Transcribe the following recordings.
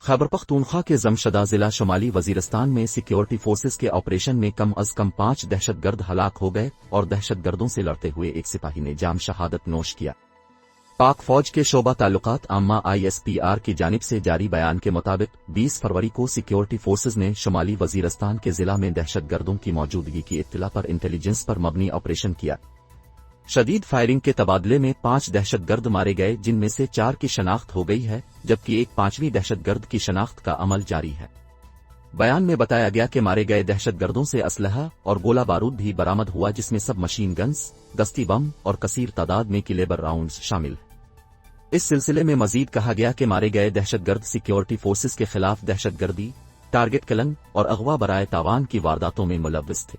خیبر پختونخوا کے زمشدہ ضلع شمالی وزیرستان میں سیکیورٹی فورسز کے آپریشن میں کم از کم 5 دہشت گرد ہلاک ہو گئے اور دہشت گردوں سے لڑتے ہوئے ایک سپاہی نے جام شہادت نوش کیا۔ پاک فوج کے شعبہ تعلقات عامہ ISPR کی جانب سے جاری بیان کے مطابق 20 فروری کو سیکیورٹی فورسز نے شمالی وزیرستان کے ضلع میں دہشت گردوں کی موجودگی کی اطلاع پر انٹیلیجنس پر مبنی آپریشن کیا۔ شدید فائرنگ کے تبادلے میں 5 دہشت گرد مارے گئے، جن میں سے 4 کی شناخت ہو گئی ہے جبکہ ایک 5ویں دہشت گرد کی شناخت کا عمل جاری ہے۔ بیان میں بتایا گیا کہ مارے گئے دہشت گردوں سے اسلحہ اور گولہ بارود بھی برآمد ہوا، جس میں سب مشین گنز، دستی بم اور کثیر تعداد میں کلیبر راؤنڈز شامل ہیں۔ اس سلسلے میں مزید کہا گیا کہ مارے گئے دہشت گرد سیکیورٹی فورسز کے خلاف دہشت گردی، ٹارگٹ کلنگ اور اغوا برائے تاوان کی وارداتوں میں ملوث تھے۔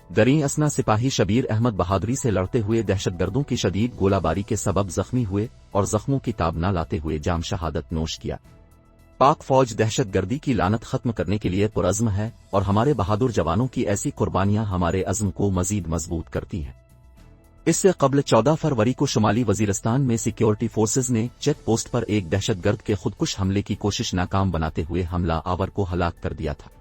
دریں اثنا سپاہی شبیر احمد بہادری سے لڑتے ہوئے دہشت گردوں کی شدید گولہ باری کے سبب زخمی ہوئے اور زخموں کی تاب نہ لاتے ہوئے جام شہادت نوش کیا۔ پاک فوج دہشت گردی کی لعنت ختم کرنے کے لیے پرعزم ہے اور ہمارے بہادر جوانوں کی ایسی قربانیاں ہمارے عزم کو مزید مضبوط کرتی ہیں۔ اس سے قبل 14 فروری کو شمالی وزیرستان میں سیکیورٹی فورسز نے چیک پوسٹ پر ایک دہشت گرد کے خودکش حملے کی کوشش ناکام بناتے ہوئے حملہ آور کو ہلاک کر دیا تھا۔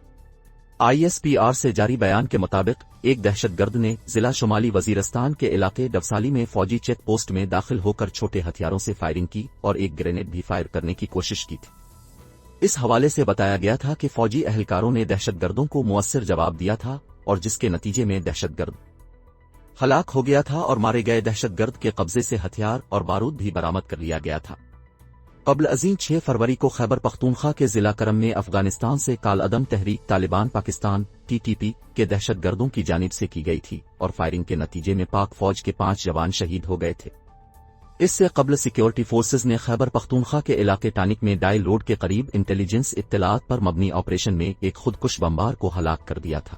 ISPR سے جاری بیان کے مطابق ایک دہشت گرد نے ضلع شمالی وزیرستان کے علاقے ڈبسالی میں فوجی چیک پوسٹ میں داخل ہو کر چھوٹے ہتھیاروں سے فائرنگ کی اور ایک گرینیڈ بھی فائر کرنے کی کوشش کی تھی۔ اس حوالے سے بتایا گیا تھا کہ فوجی اہلکاروں نے دہشت گردوں کو مؤثر جواب دیا تھا اور جس کے نتیجے میں دہشت گرد ہلاک ہو گیا تھا اور مارے گئے دہشت گرد کے قبضے سے ہتھیار اور بارود بھی برآمد کر لیا گیا تھا۔ قبل ازیں 6 فروری کو خیبر پختونخوا کے ضلع کرم میں افغانستان سے کالعدم تحریک طالبان پاکستان TTP کے دہشت گردوں کی جانب سے کی گئی تھی اور فائرنگ کے نتیجے میں پاک فوج کے 5 جوان شہید ہو گئے تھے۔ اس سے قبل سیکیورٹی فورسز نے خیبر پختونخوا کے علاقے ٹانک میں ڈائی روڈ کے قریب انٹیلیجنس اطلاعات پر مبنی آپریشن میں ایک خودکش بمبار کو ہلاک کر دیا تھا۔